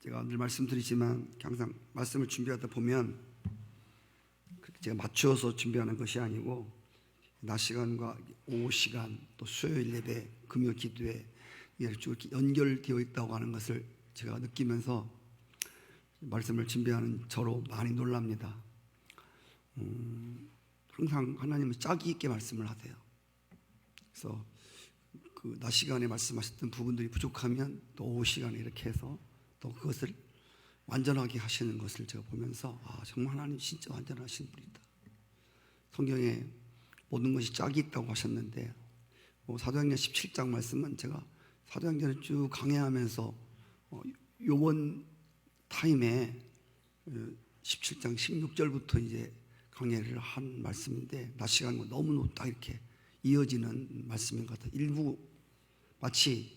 제가 늘 말씀드리지만 항상 말씀을 준비하다 보면 제가 맞추어서 준비하는 것이 아니고 낮 시간과 오후 시간 또 수요일 예배, 금요 기도회 쭉 이렇게 연결되어 있다고 하는 것을 제가 느끼면서 말씀을 준비하는 저로 많이 놀랍니다. 항상 하나님은 짝이 있게 말씀을 하세요. 그래서 그 낮 시간에 말씀하셨던 부분들이 부족하면 또 오후 시간에 이렇게 해서 또 그것을 완전하게 하시는 것을 제가 보면서 정말 하나님 진짜 완전하신 분이다. 성경에 모든 것이 짝이 있다고 하셨는데 사도행전 17장 말씀은 제가 사도행전을 쭉 강해하면서 요번 타임에 17장 16절부터 이제 강해를 한 말씀인데 낮 시간과 너무너무 딱 이렇게 이어지는 말씀인 것 같아요. 일부 마치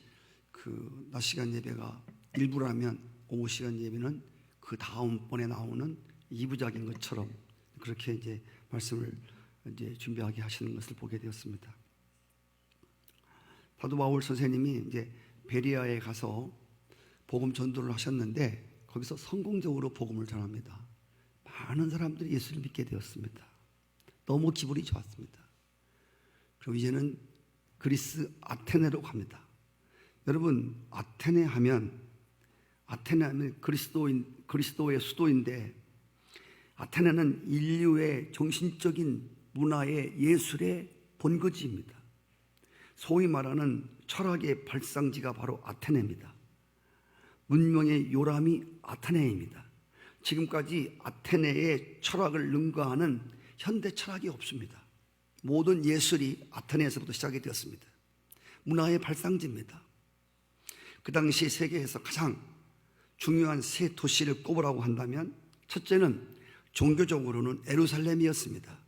그 낮 시간 예배가 일부라면 오후 시간 예배는 그 다음번에 나오는 2부작인 것처럼 그렇게 이제 말씀을 이제 준비하게 하시는 것을 보게 되었습니다. 사도 바울 선생님이 이제 베리아에 가서 복음 전도를 하셨는데 거기서 성공적으로 복음을 전합니다. 많은 사람들이 예수를 믿게 되었습니다. 너무 기분이 좋았습니다. 그리고 이제는 그리스 아테네로 갑니다. 여러분 아테네 하면 그리스도의 수도인데 아테네는 인류의 정신적인 문화의 예술의 본거지입니다. 소위 말하는 철학의 발상지가 바로 아테네입니다. 문명의 요람이 아테네입니다. 지금까지 아테네의 철학을 능가하는 현대 철학이 없습니다. 모든 예술이 아테네에서부터 시작이 되었습니다. 문화의 발상지입니다. 그 당시 세계에서 가장 중요한 세 도시를 꼽으라고 한다면 첫째는 종교적으로는 예루살렘이었습니다.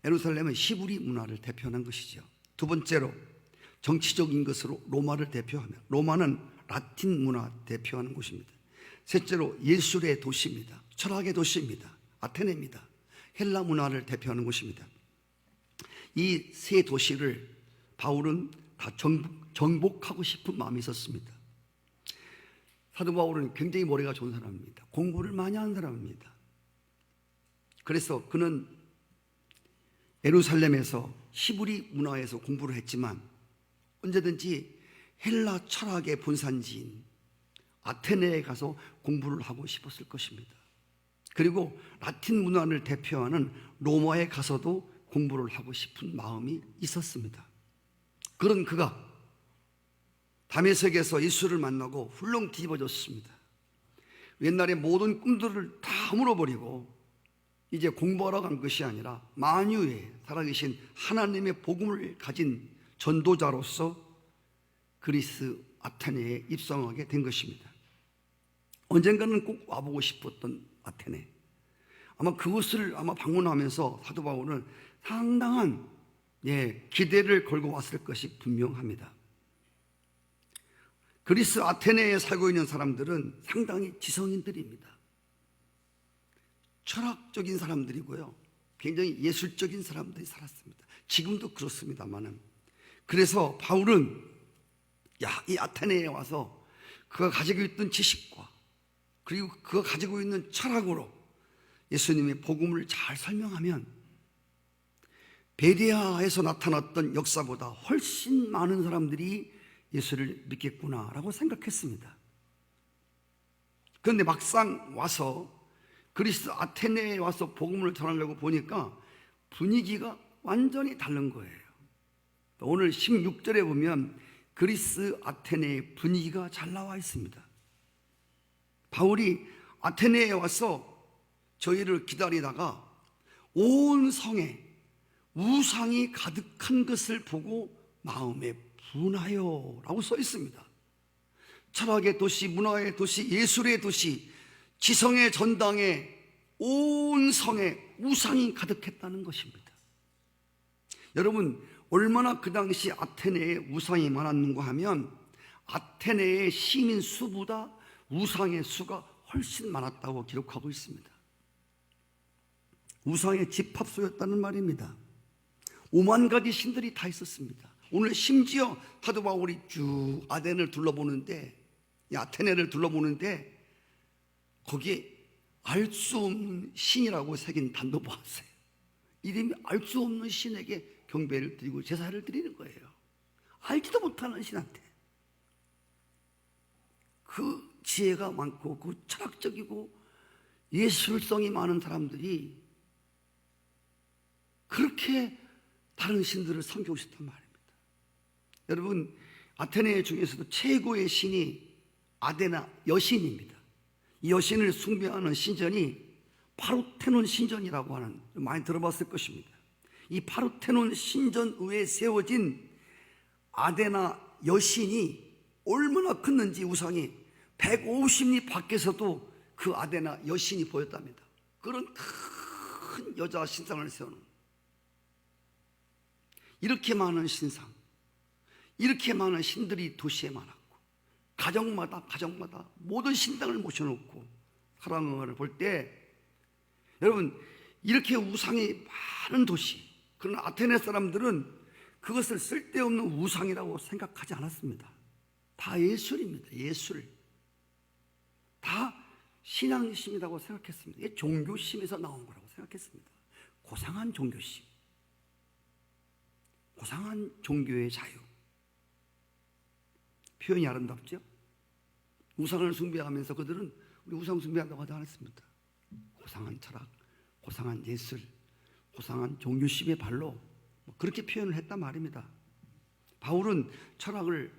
예루살렘은 히브리 문화를 대표하는 것이죠. 두 번째로 정치적인 것으로 로마를 대표하며 로마는 라틴 문화 대표하는 곳입니다. 셋째로 예술의 도시입니다. 철학의 도시입니다. 아테네입니다. 헬라 문화를 대표하는 곳입니다. 이 세 도시를 바울은 다 정복하고 싶은 마음이 있었습니다. 사도 바울은 굉장히 머리가 좋은 사람입니다. 공부를 많이 하는 사람입니다. 그래서 그는 예루살렘에서 히브리 문화에서 공부를 했지만 언제든지 헬라 철학의 본산지인 아테네에 가서 공부를 하고 싶었을 것입니다. 그리고 라틴 문화를 대표하는 로마에 가서도 공부를 하고 싶은 마음이 있었습니다. 그런 그가 다메섹에서 예수를 만나고 훌렁 뒤집어졌습니다. 옛날에 모든 꿈들을 다 물어버리고 이제 공부하러 간 것이 아니라 만유의 살아계신 하나님의 복음을 가진 전도자로서 그리스 아테네에 입성하게 된 것입니다. 언젠가는 꼭 와보고 싶었던 아테네. 아마 그곳을 방문하면서 사도 바울은 상당한 기대를 걸고 왔을 것이 분명합니다. 그리스 아테네에 살고 있는 사람들은 상당히 지성인들입니다. 철학적인 사람들이고요. 굉장히 예술적인 사람들이 살았습니다. 지금도 그렇습니다만은. 그래서 바울은 이 아테네에 와서 그가 가지고 있던 지식과 그리고 그가 가지고 있는 철학으로 예수님의 복음을 잘 설명하면 베레아에서 나타났던 역사보다 훨씬 많은 사람들이 예수를 믿겠구나라고 생각했습니다. 그런데 막상 와서 그리스 아테네에 와서 복음을 전하려고 보니까 분위기가 완전히 다른 거예요. 오늘 16절에 보면 그리스 아테네의 분위기가 잘 나와 있습니다. 바울이 아테네에 와서 저희를 기다리다가 온 성에 우상이 가득한 것을 보고 마음에 분하여 라고 써 있습니다. 철학의 도시, 문화의 도시, 예술의 도시, 지성의 전당에 온 성에 우상이 가득했다는 것입니다. 여러분 얼마나 그 당시 아테네에 우상이 많았는가 하면 아테네의 시민 수보다 우상의 수가 훨씬 많았다고 기록하고 있습니다. 우상의 집합소였다는 말입니다. 5만 가지 신들이 다 있었습니다. 오늘 심지어 사도 바울이 쭉 아테네를 둘러보는데 거기에 알 수 없는 신이라고 새긴 단도 보았어요. 이름이 알 수 없는 신에게 경배를 드리고 제사를 드리는 거예요. 알지도 못하는 신한테. 그 지혜가 많고 그 철학적이고 예술성이 많은 사람들이 그렇게 다른 신들을 섬기고 싶단 말입니다. 여러분, 아테네 중에서도 최고의 신이 아데나 여신입니다. 이 여신을 숭배하는 신전이 파르테논 신전이라고 하는, 많이 들어봤을 것입니다. 이 파르테논 신전 위에 세워진 아데나 여신이 얼마나 컸는지 우상이 150리 밖에서도 그 아데나 여신이 보였답니다. 그런 큰 여자 신상을 세우는, 이렇게 많은 신상, 이렇게 많은 신들이 도시에 많았고 가정마다 모든 신당을 모셔놓고 살아가는 것을 볼 때, 여러분, 이렇게 우상이 많은 도시, 그러나 아테네 사람들은 그것을 쓸데없는 우상이라고 생각하지 않았습니다. 다 예술입니다. 예술. 다 신앙심이라고 생각했습니다. 이게 종교심에서 나온 거라고 생각했습니다. 고상한 종교심, 고상한 종교의 자유. 표현이 아름답죠? 우상을 숭배하면서 그들은 우리 우상 숭배한다고 하지 않았습니다. 고상한 철학, 고상한 예술, 고상한 종교심의 발로 그렇게 표현을 했단 말입니다. 바울은 철학을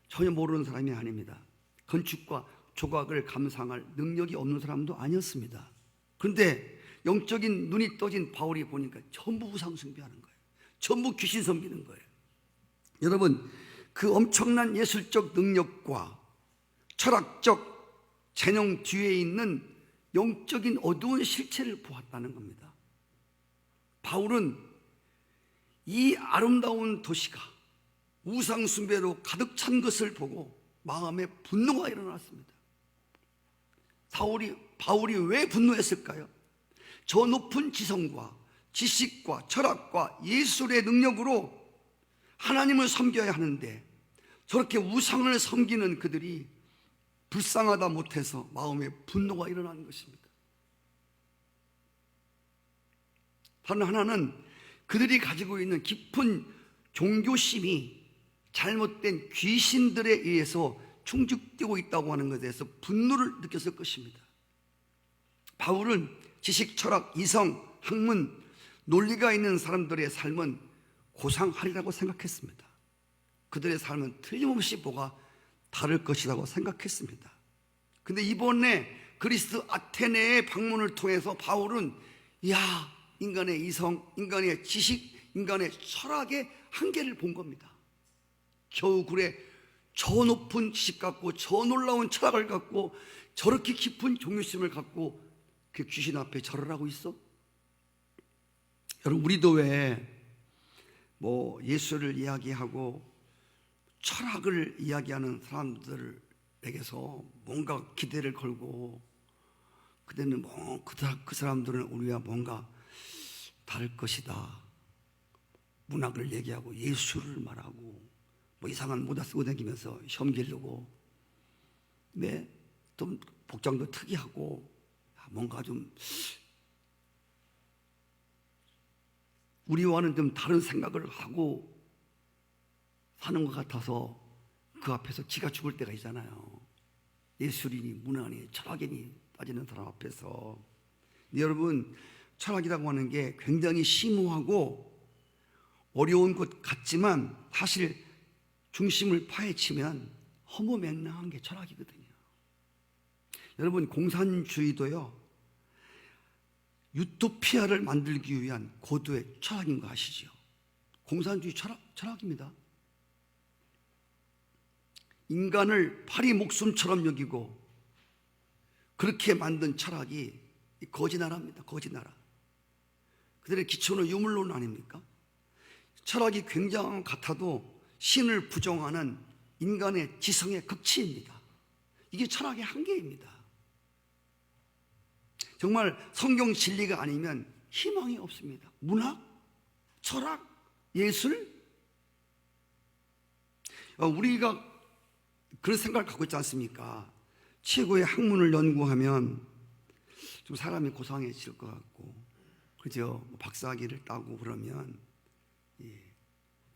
전혀 모르는 사람이 아닙니다. 건축과 조각을 감상할 능력이 없는 사람도 아니었습니다. 그런데 영적인 눈이 떠진 바울이 보니까 전부 우상 숭배하는 거예요. 전부 귀신 섬기는 거예요. 여러분, 그 엄청난 예술적 능력과 철학적 재능 뒤에 있는 영적인 어두운 실체를 보았다는 겁니다. 바울은 이 아름다운 도시가 우상 숭배로 가득 찬 것을 보고 마음에 분노가 일어났습니다. 바울이 왜 분노했을까요? 저 높은 지성과 지식과 철학과 예술의 능력으로 하나님을 섬겨야 하는데 저렇게 우상을 섬기는 그들이 불쌍하다 못해서 마음에 분노가 일어나는 것입니다. 다른 하나는 그들이 가지고 있는 깊은 종교심이 잘못된 귀신들에 의해서 충족되고 있다고 하는 것에 대해서 분노를 느꼈을 것입니다. 바울은 지식, 철학, 이성, 학문, 논리가 있는 사람들의 삶은 고상하리라고 생각했습니다. 그들의 삶은 틀림없이 뭐가 다를 것이라고 생각했습니다. 근데 이번에 그리스 아테네의 방문을 통해서 바울은 인간의 이성, 인간의 지식, 인간의 철학의 한계를 본 겁니다. 겨우 그래 저 높은 지식 갖고 저 놀라운 철학을 갖고 저렇게 깊은 종교심을 갖고 그 귀신 앞에 절을 하고 있어? 여러분, 우리도 왜 예술을 이야기하고 철학을 이야기하는 사람들에게서 뭔가 기대를 걸고, 그때는 그 사람들은 우리와 뭔가 다를 것이다, 문학을 얘기하고 예술을 말하고 이상한 모자 쓰고 다니면서 시험 기르고, 좀 복장도 특이하고 뭔가 좀 우리와는 좀 다른 생각을 하고 사는 것 같아서 그 앞에서 기가 죽을 때가 있잖아요. 예술이니 문화니 철학이니 따지는 사람 앞에서. 여러분, 철학이라고 하는 게 굉장히 심오하고 어려운 것 같지만 사실 중심을 파헤치면 허무맹랑한 게 철학이거든요. 여러분, 공산주의도요, 유토피아를 만들기 위한 고도의 철학인 거 아시죠? 공산주의 철학입니다. 인간을 파리 목숨처럼 여기고 그렇게 만든 철학이 거지나라입니다. 거지나라. 그들의 기초는 유물론 아닙니까? 철학이 굉장한 것 같아도 신을 부정하는 인간의 지성의 극치입니다. 이게 철학의 한계입니다. 정말 성경 진리가 아니면 희망이 없습니다. 문학, 철학, 예술. 우리가 그런 생각을 갖고 있지 않습니까? 최고의 학문을 연구하면 좀 사람이 고상해질 것 같고, 그죠? 뭐 박사학위를 따고 그러면, 예,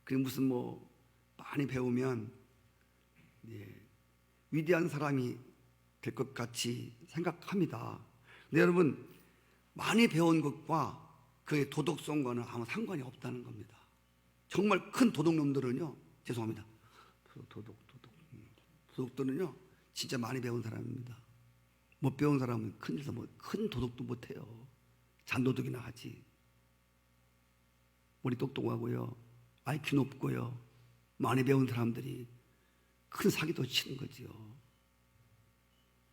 그 무슨 뭐 많이 배우면, 예, 위대한 사람이 될 것 같이 생각합니다. 근데 여러분, 많이 배운 것과 그의 도덕성과는 아무 상관이 없다는 겁니다. 정말 큰 도둑놈들은요, 죄송합니다. 도둑들은요, 진짜 많이 배운 사람입니다. 못 배운 사람은 큰일서 뭐 큰 도둑도 못해요. 잔도둑이나 하지. 머리 똑똑하고요, IQ 높고요, 많이 배운 사람들이 큰 사기도 치는 거지요.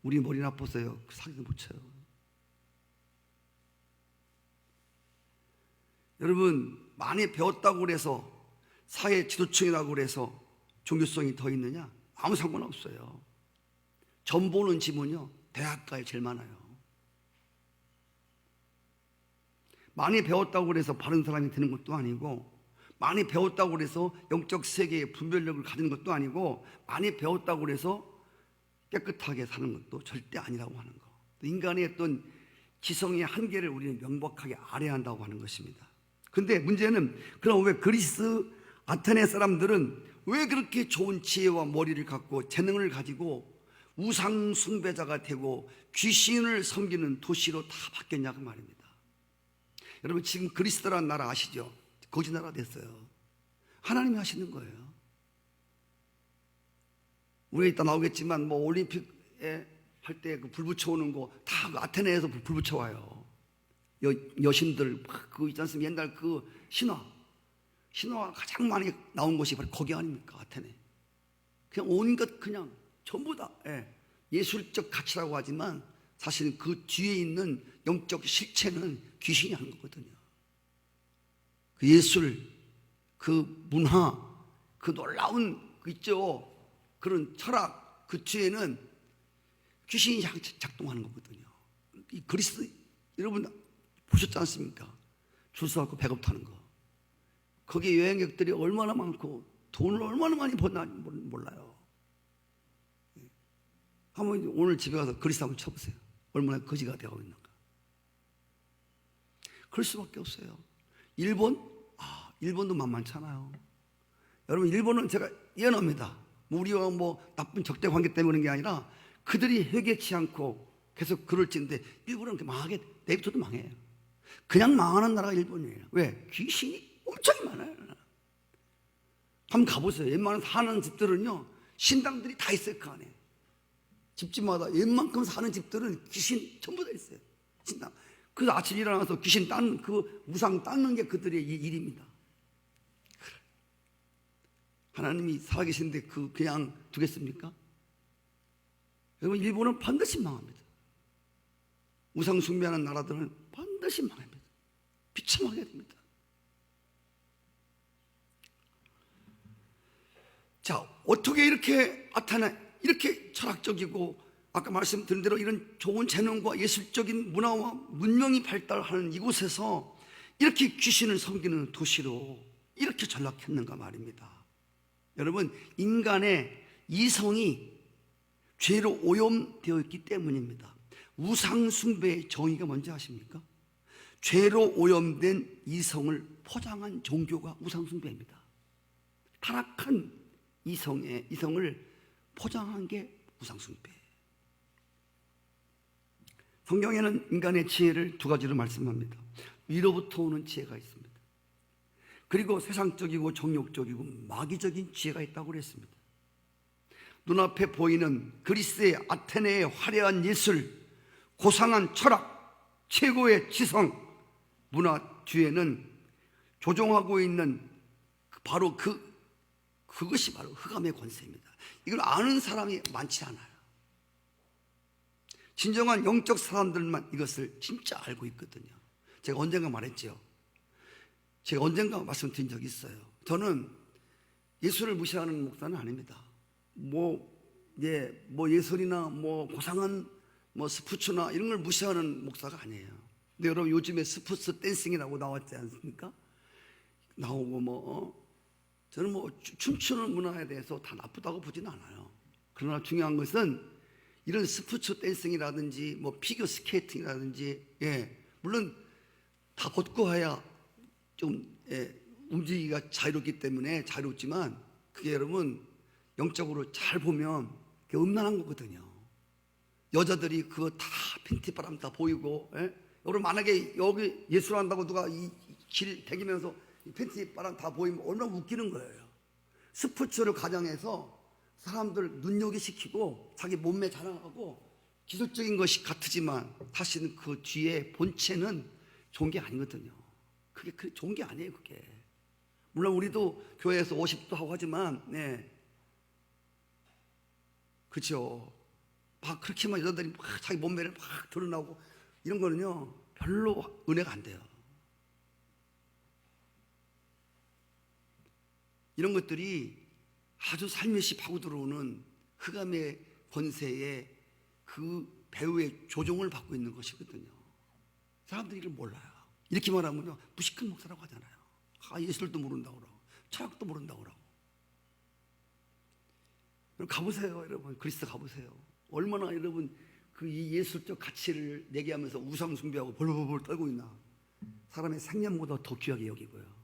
우리 머리 나빠서요, 그 사기도 못 쳐요. 여러분, 많이 배웠다고 그래서 사회 지도층이라고 그래서 종교성이 더 있느냐? 아무 상관없어요. 점 보는 집은요, 대학가에 제일 많아요. 많이 배웠다고 그래서 바른 사람이 되는 것도 아니고, 많이 배웠다고 그래서 영적 세계의 분별력을 가지는 것도 아니고, 많이 배웠다고 그래서 깨끗하게 사는 것도 절대 아니라고 하는 거. 인간의 어떤 지성의 한계를 우리는 명백하게 알아야 한다고 하는 것입니다. 근데 문제는, 그럼 왜 그리스 아테네 사람들은 왜 그렇게 좋은 지혜와 머리를 갖고 재능을 가지고 우상 숭배자가 되고 귀신을 섬기는 도시로 다 바뀌었냐고 말입니다. 여러분, 지금 그리스라는 나라 아시죠? 거지 나라 됐어요. 하나님이 하시는 거예요. 우리가 이따 나오겠지만 뭐 올림픽에 할 때 그 불 붙여오는 거 다 아테네에서 불 붙여와요. 여신들 그 있지 않습니까? 옛날 그 신화가 가장 많이 나온 곳이 바로 거기 아닙니까? 아테네. 그냥 온갖 그냥 전부 다 예술적 가치라고 하지만 사실은 그 뒤에 있는 영적 실체는 귀신이 하는 거거든요. 그 예술, 그 문화, 그 놀라운 그 있죠. 그런 철학, 그 뒤에는 귀신이 작동하는 거거든요. 이 그리스, 여러분 보셨지 않습니까? 줄 서갖고 배급 타는 거. 거기 여행객들이 얼마나 많고 돈을 얼마나 많이 버나 몰라요. 한번 오늘 집에 가서 그리스 한번 쳐보세요. 얼마나 거지가 되어 있는가. 그럴 수밖에 없어요. 일본도 만만찮아요. 여러분, 일본은 제가 예언합니다. 우리와 뭐 나쁜 적대 관계 때문에 그런 게 아니라 그들이 회개치 않고 계속 그럴지인데 일본은 망하게 내비둬도 망해요. 그냥 망하는 나라가 일본이에요. 왜? 귀신이 엄청 많아요. 한번 가보세요. 웬만한 사는 집들은요, 신당들이 다 있어요. 그 안에 집집마다 웬만큼 사는 집들은 귀신 전부 다 있어요. 신당. 그래서 아침 일어나서 귀신 딴 그 우상 닦는 게 그들의 일입니다. 하나님이 살아계신데 그냥 두겠습니까? 여러분, 일본은 반드시 망합니다. 우상 숭배하는 나라들은 반드시 망합니다. 비참하게 됩니다. 자, 어떻게 이렇게 아테네, 이렇게 철학적이고 아까 말씀드린 대로 이런 좋은 재능과 예술적인 문화와 문명이 발달하는 이곳에서 이렇게 귀신을 섬기는 도시로 이렇게 전락했는가 말입니다. 여러분, 인간의 이성이 죄로 오염되어 있기 때문입니다. 우상 숭배의 정의가 뭔지 아십니까? 죄로 오염된 이성을 포장한 종교가 우상 숭배입니다. 타락한 이성을 포장한 게 우상 숭배. 성경에는 인간의 지혜를 두 가지로 말씀합니다. 위로부터 오는 지혜가 있습니다. 그리고 세상적이고 정욕적이고 마귀적인 지혜가 있다고 그랬습니다. 눈앞에 보이는 그리스의 아테네의 화려한 예술, 고상한 철학, 최고의 지성, 문화 뒤에는 조종하고 있는 바로 그것이 바로 흑암의 권세입니다. 이걸 아는 사람이 많지 않아요. 진정한 영적 사람들만 이것을 진짜 알고 있거든요. 제가 언젠가 말했죠. 제가 언젠가 말씀드린 적이 있어요. 저는 예술을 무시하는 목사는 아닙니다. 예술이나 고상한 스포츠나 이런 걸 무시하는 목사가 아니에요. 근데 여러분, 요즘에 스포츠 댄싱이라고 나왔지 않습니까? 나오고 저는 춤추는 문화에 대해서 다 나쁘다고 보지는 않아요. 그러나 중요한 것은 이런 스포츠 댄싱이라든지 뭐 피겨 스케이팅이라든지, 물론 다 벗고 해야 좀 움직이기가 자유롭기 때문에 자유롭지만, 그게 여러분 영적으로 잘 보면 그게 음란한 거거든요. 여자들이 그거 다 팬티바람 다 보이고, 여러분 만약에 여기 예술 한다고 누가 이 길 대기면서 팬티바람 다 보이면 얼마나 웃기는 거예요. 스포츠를 가장해서 사람들 눈여겨 시키고 자기 몸매 자랑하고 기술적인 것이 같지만 사실은 그 뒤에 본체는 좋은 게 아니거든요. 그게 좋은 게 아니에요. 그게 물론 우리도 교회에서 50도 하고 하지만, 그렇죠. 막 그렇게만 여자들이 막 자기 몸매를 막 드러나고 이런 거는요 별로 은혜가 안 돼요. 이런 것들이 아주 살며시 파고들어오는 흑암의 권세에 그 배우의 조종을 받고 있는 것이거든요. 사람들이 이걸 몰라요. 이렇게 말하면요 무식한 목사라고 하잖아요. 예술도 모른다고 그러고 철학도 모른다고 그러고. 가보세요, 여러분. 그리스 가보세요. 얼마나 여러분 그 이 예술적 가치를 내게하면서 우상 숭배하고 벌벌벌 떨고 있나. 사람의 생명보다 더 귀하게 여기고요.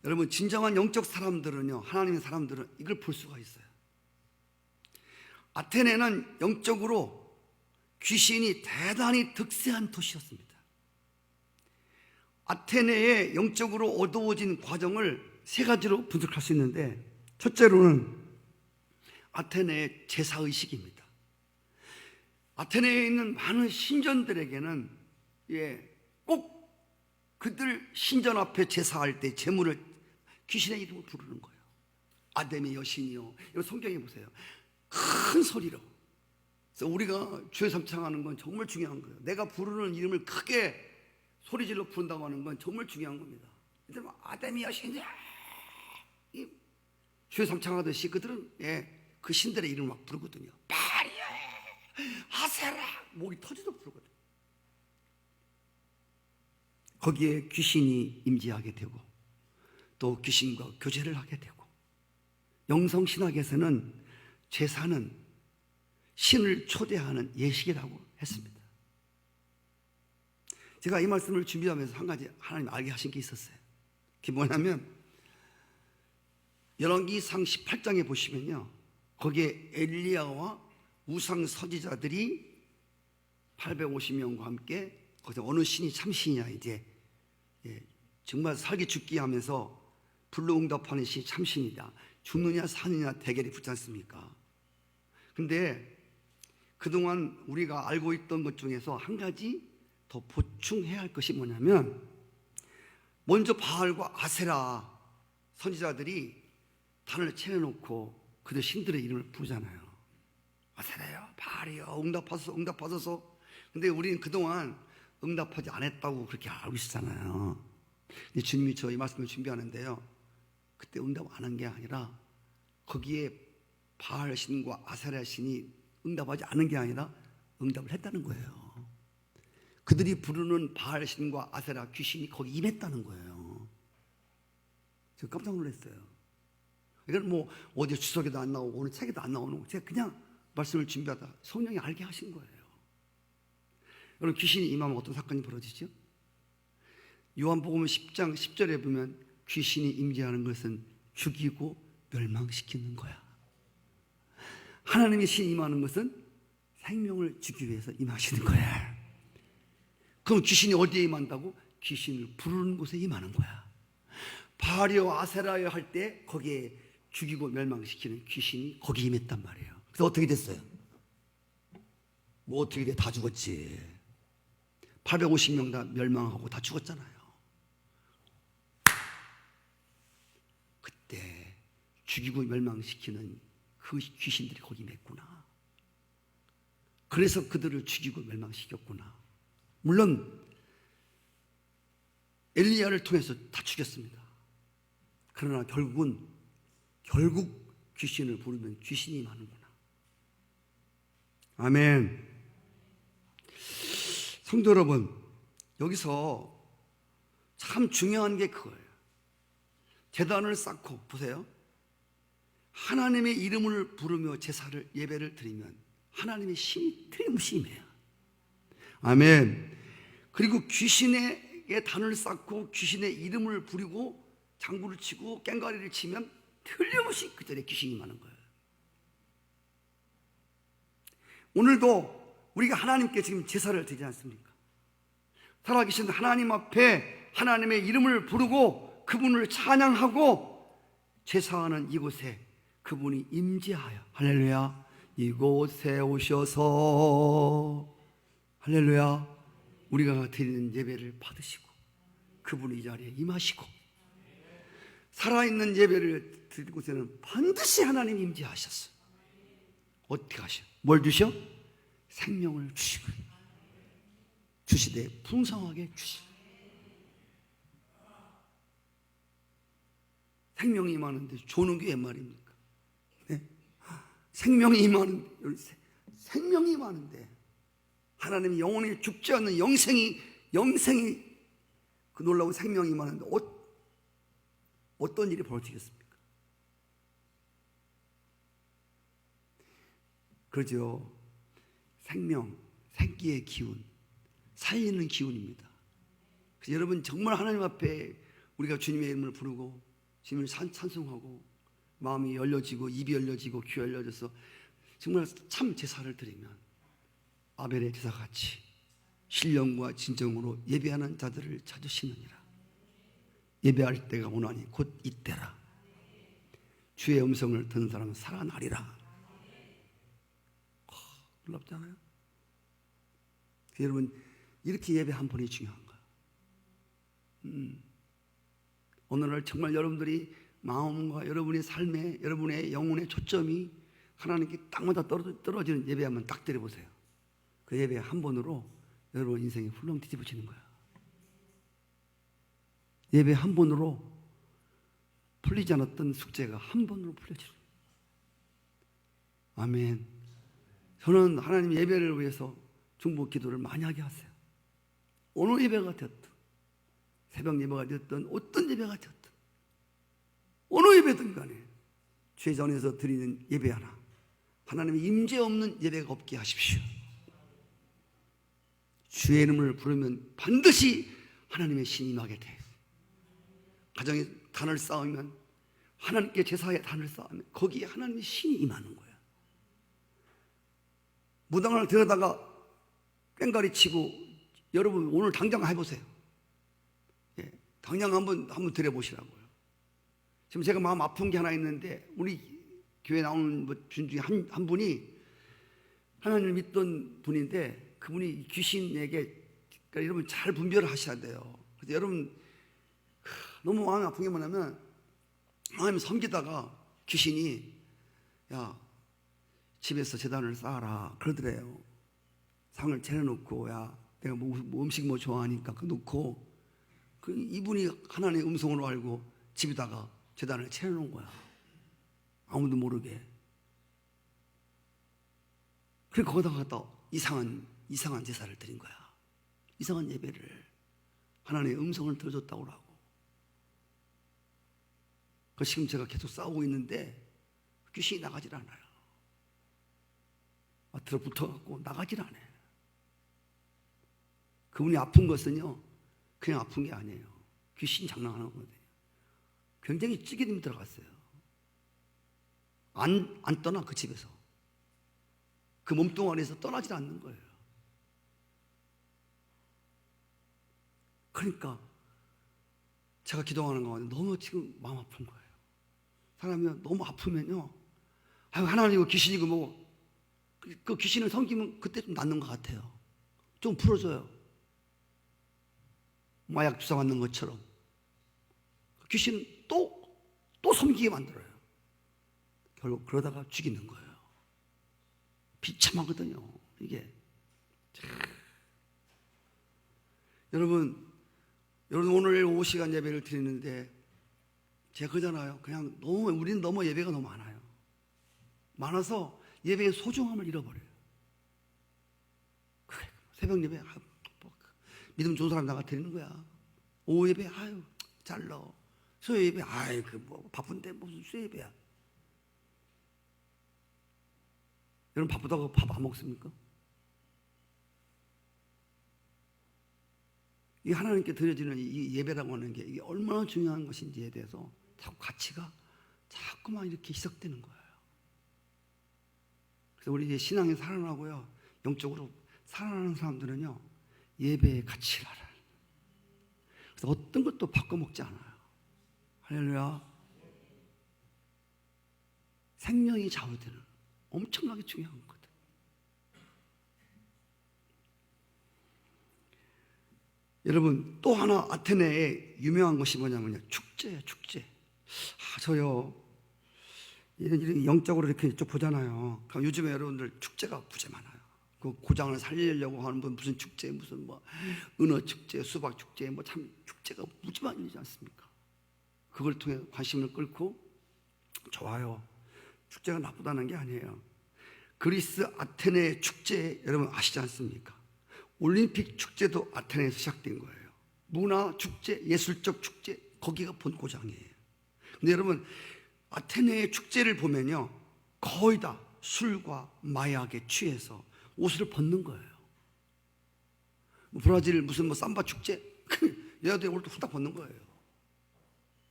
여러분 진정한 영적 사람들은요, 하나님의 사람들은 이걸 볼 수가 있어요. 아테네는 영적으로 귀신이 대단히 득세한 도시였습니다. 아테네의 영적으로 어두워진 과정을 세 가지로 분석할 수 있는데, 첫째로는 아테네의 제사의식입니다. 아테네에 있는 많은 신전들에게는 꼭 그들 신전 앞에 제사할 때 제물을 귀신의 이름을 부르는 거예요. 아데미 여신이요. 이거 성경에 보세요. 큰 소리로. 그래서 우리가 주의 삼창하는 건 정말 중요한 거예요. 내가 부르는 이름을 크게 소리질러 부른다고 하는 건 정말 중요한 겁니다. 아데미 여신이야. 주의 삼창하듯이 그들은 그 신들의 이름을 막 부르거든요. 바리야, 아세라, 목이 터지도록 부르거든요. 거기에 귀신이 임재하게 되고 또 귀신과 교제를 하게 되고, 영성신학에서는 제사는 신을 초대하는 예식이라고 했습니다. 제가 이 말씀을 준비하면서 한 가지 하나님 알게 하신 게 있었어요. 그게 뭐냐면 열왕기상 18장에 보시면요, 거기에 엘리야와 우상 서지자들이 850명과 함께 거기서 어느 신이 참신이냐 이제 정말 살기 죽기 하면서 불로응답하는 신이 참신이다, 죽느냐 사느냐 대결이 붙지 않습니까? 근데 그동안 우리가 알고 있던 것 중에서 한 가지 더 보충해야 할 것이 뭐냐면, 먼저 바알과 아세라 선지자들이 단을 채워놓고 그들 신들의 이름을 부르잖아요. 아세라요, 바알이요, 응답하소서. 근데 우리는 그동안 응답하지 않았다고 그렇게 알고 있었잖아요. 근데 주님이 저 이 말씀을 준비하는데요, 그때 응답 안 한 게 아니라 거기에 바알 신과 아세라 신이 응답하지 않은 게 아니라 응답을 했다는 거예요. 그들이 부르는 바알 신과 아세라 귀신이 거기 임했다는 거예요. 제가 깜짝 놀랐어요. 이건 뭐 어디 주석에도 안 나오고 어느 책에도 안 나오는 거, 제가 그냥 말씀을 준비하다 성령이 알게 하신 거예요. 여러분, 귀신이 임하면 어떤 사건이 벌어지죠? 요한복음 10장 10절에 보면 귀신이 임재하는 것은 죽이고 멸망시키는 거야. 하나님의 신이 임하는 것은 생명을 주기 위해서 임하시는 거야. 그럼 귀신이 어디에 임한다고? 귀신을 부르는 곳에 임하는 거야. 바알이여 아세라여 할 때 거기에 죽이고 멸망시키는 귀신이 거기 임했단 말이에요. 그래서 어떻게 됐어요? 뭐 어떻게 돼? 다 죽었지. 850명 다 멸망하고 다 죽었잖아요. 그때 죽이고 멸망시키는 그 귀신들이 거기 임했구나. 그래서 그들을 죽이고 멸망시켰구나. 물론 엘리야를 통해서 다 죽였습니다. 그러나 결국 귀신을 부르면 귀신이 임하는구나. 아멘. 성도 여러분, 여기서 참 중요한 게 그거예요. 제단을 쌓고, 보세요, 하나님의 이름을 부르며 제사를 예배를 드리면 하나님의 신이 틀림없이 임해요. 아멘. 그리고 귀신에게 단을 쌓고 귀신의 이름을 부리고 장구를 치고 꽹과리를 치면 틀림없이 그 자리에 귀신이 임하는 거예요. 오늘도 우리가 하나님께 지금 제사를 드리지 않습니까? 살아계신 하나님 앞에 하나님의 이름을 부르고 그분을 찬양하고 제사하는 이곳에 그분이 임재하여, 할렐루야, 이곳에 오셔서, 할렐루야, 우리가 드리는 예배를 받으시고 그분이 이 자리에 임하시고, 살아있는 예배를 드릴 곳에는 반드시 하나님이 임재하셨어요. 어떻게 하셔? 뭘 주셔? 생명을 주시고 주시되 풍성하게 주시고. 생명이 임하는데 조는 게 웬 말입니까? 네? 생명이 임하는데, 생명이 임하는데 하나님이 영원히 죽지 않는 영생이 그 놀라운 생명이 임하는데 어떤 일이 벌어지겠습니까? 그러죠. 생명, 생기의 기운, 살리는 기운입니다. 그래서 여러분 정말 하나님 앞에 우리가 주님의 이름을 부르고 주님을 찬송하고 마음이 열려지고 입이 열려지고 귀가 열려져서 정말 참 제사를 드리면 아벨의 제사같이 신령과 진정으로 예배하는 자들을 찾으시느니라. 예배할 때가 오나니 곧 이때라. 주의 음성을 듣는 사람은 살아나리라. 놀랍잖아요. 여러분 이렇게 예배 한 번이 중요한 거예요. 오늘날 정말 여러분들이 마음과 여러분의 삶에 여러분의 영혼의 초점이 하나님께 땅마다 떨어지는 예배 한번 딱 때려보세요. 그 예배 한 번으로 여러분 인생이 훌렁 뒤집어지는 거야. 예배 한 번으로 풀리지 않았던 숙제가 한 번으로 풀려지는 거야. 아멘. 저는 하나님 예배를 위해서 중보 기도를 많이 하게 하세요. 어느 예배가 되었든 새벽 예배가 되었든 어떤 예배가 되었든 어느 예배든 간에 죄 전에서 드리는 예배 하나 하나님의 임재 없는 예배가 없게 하십시오. 주의 이름을 부르면 반드시 하나님의 신이 임하게 돼. 가정에 단을 쌓으면 하나님께 제사에 단을 쌓으면 거기에 하나님의 신이 임하는 거예요. 무당을 들여다가 꽹과리 치고 여러분 오늘 당장 해보세요. 예, 당장 한번 드려보시라고요. 지금 제가 마음 아픈 게 하나 있는데 우리 교회 나오는 분 중에 한 분이 하나님을 믿던 분인데 그분이 귀신에게 그러니까 여러분 잘 분별을 하셔야 돼요. 그래서 여러분 너무 마음이 아픈 게 뭐냐면 하나님 섬기다가 귀신이 야 집에서 제단을 쌓아라 그러더래요. 상을 차려놓고 야 내가 뭐 음식 뭐 좋아하니까 그 놓고 그 이분이 하나님의 음성으로 알고 집에다가 제단을 차려놓은 거야. 아무도 모르게. 그리고 거기다가 갖다 이상한 제사를 드린 거야. 이상한 예배를 하나님의 음성을 들어줬다고 하고. 그 지금 제가 계속 싸우고 있는데 귀신이 나가질 않아요. 들어붙어갖고 나가질 않아요. 그분이 아픈 것은요 그냥 아픈 게 아니에요. 귀신 장난하는 거거든요. 굉장히 찌개림이 들어갔어요. 안 떠나 그 집에서. 그 몸뚱아리에서 떠나질 않는 거예요. 그러니까 제가 기도하는 가운데 너무 지금 마음 아픈 거예요. 사람이 너무 아프면요 하나님이고 귀신이고 뭐 그 귀신을 섬기면 그때 좀 낫는 것 같아요. 좀 풀어줘요. 마약 주사 맞는 것처럼. 귀신은 또 섬기게 만들어요. 결국 그러다가 죽이는 거예요. 비참하거든요 이게. 여러분 오늘 오후 시간 예배를 드리는데 제가 그러잖아요. 그냥 우리는 너무 예배가 너무 많아요. 많아서 예배의 소중함을 잃어버려요. 그래, 새벽 예배 믿음 좋은 사람 나가 드리는 거야. 오후 예배 잘러. 수요 예배 바쁜데 무슨 수요 예배야. 여러분 바쁘다고 밥 안 먹습니까? 이 하나님께 드려지는 이 예배라고 하는 게 이게 얼마나 중요한 것인지에 대해서 자꾸 가치가 자꾸만 이렇게 희석되는 거예요. 그래서 우리 이제 신앙이 살아나고요, 영적으로 살아나는 사람들은요, 예배의 가치를 알아요. 그래서 어떤 것도 바꿔먹지 않아요. 할렐루야. 생명이 좌우되는 엄청나게 중요한 거거든. 여러분, 또 하나 아테네의 유명한 것이 뭐냐면요, 축제예요. 축제. 저요, 이런 영적으로 이렇게 좀 보잖아요. 그럼 요즘에 여러분들 축제가 부재 많아요. 그 고장을 살리려고 하는 분 무슨 축제, 무슨 뭐 은어 축제, 수박 축제, 뭐 참 축제가 무지 많이 있지 않습니까? 그걸 통해 관심을 끌고 좋아요. 축제가 나쁘다는 게 아니에요. 그리스 아테네 축제 여러분 아시지 않습니까? 올림픽 축제도 아테네에서 시작된 거예요. 문화 축제, 예술적 축제, 거기가 본고장이에요. 근데 여러분 아테네의 축제를 보면요, 거의 다 술과 마약에 취해서 옷을 벗는 거예요. 브라질 무슨 뭐 삼바 축제, 얘들 옷을 후딱 벗는 거예요.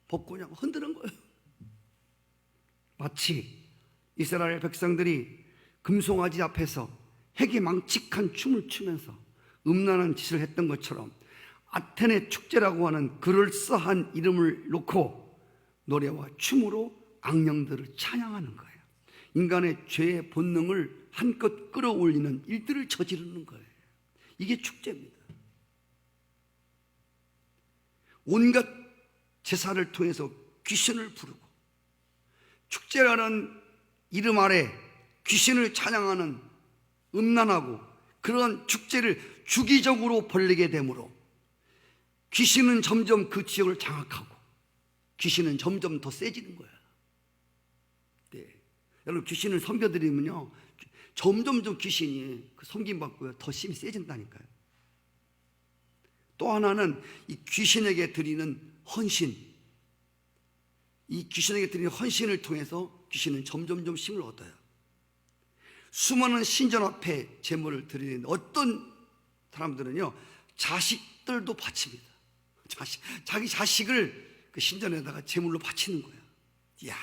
벗고 그냥 흔드는 거예요. 마치 이스라엘 백성들이 금송아지 앞에서 해괴망측한 춤을 추면서 음란한 짓을 했던 것처럼 아테네 축제라고 하는 그럴싸한 이름을 놓고 노래와 춤으로 악령들을 찬양하는 거예요. 인간의 죄의 본능을 한껏 끌어올리는 일들을 저지르는 거예요. 이게 축제입니다. 온갖 제사를 통해서 귀신을 부르고 축제라는 이름 아래 귀신을 찬양하는 음란하고 그런 축제를 주기적으로 벌리게 되므로 귀신은 점점 그 지역을 장악하고 귀신은 점점 더 세지는 거예요. 네. 여러분 귀신을 섬겨드리면요, 점점 귀신이 그 섬김받고요 더 힘이 세진다니까요. 또 하나는 이 귀신에게 드리는 헌신, 이 귀신에게 드리는 헌신을 통해서 귀신은 점점점 힘을 얻어요. 수많은 신전 앞에 제물을 드리는 어떤 사람들은요, 자식들도 바칩니다. 자기 자식을 그 신전에다가 제물로 바치는 거예요. 이야,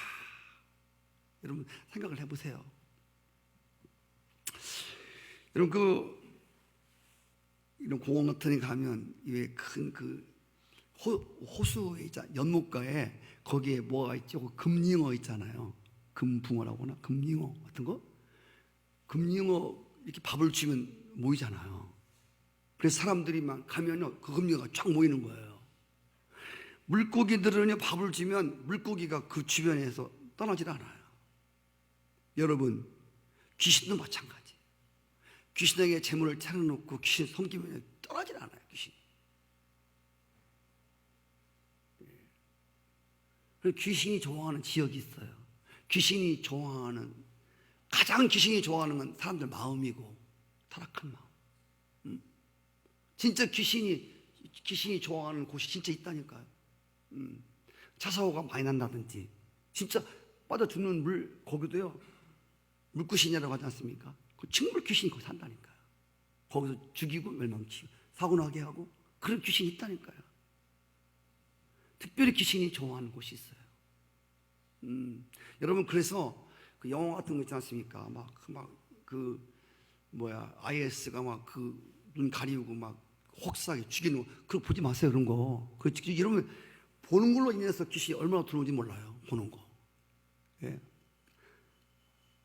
여러분 생각을 해보세요. 여러분 이런 공원 같은 데 가면 왜 큰 호수에 있잖아요. 연못가에 거기에 뭐가 있죠? 금잉어 있잖아요. 금붕어라고나 금잉어 같은 거. 금잉어 이렇게 밥을 주면 모이잖아요. 그래서 사람들이 막 가면요, 그 금잉어가 쫙 모이는 거예요. 물고기들은요, 밥을 주면 물고기가 그 주변에서 떠나질 않아요. 여러분, 귀신도 마찬가지. 귀신에게 재물을 차려놓고 귀신 섬기면 떠나질 않아요, 귀신. 그리고 귀신이 좋아하는 지역이 있어요. 가장 귀신이 좋아하는 건 사람들 마음이고, 타락한 마음. 진짜 귀신이 좋아하는 곳이 진짜 있다니까요. 차사고가 많이 난다든지, 진짜 빠져 죽는 거기도요, 물귀신이라고 하지 않습니까? 그 정말 귀신이 거기 산다니까요. 거기서 죽이고 멸망치고 사고 나게 하고 그런 귀신이 있다니까요. 특별히 귀신이 좋아하는 곳이 있어요. 여러분, 그래서 그 영화 같은 거 있지 않습니까? IS가 막 그 눈 가리우고 막 혹사하게 죽이는 거, 그거 보지 마세요. 그런 거. 여러분 보는 걸로 인해서 귀신이 얼마나 들어오는지 몰라요. 보는 거. 예.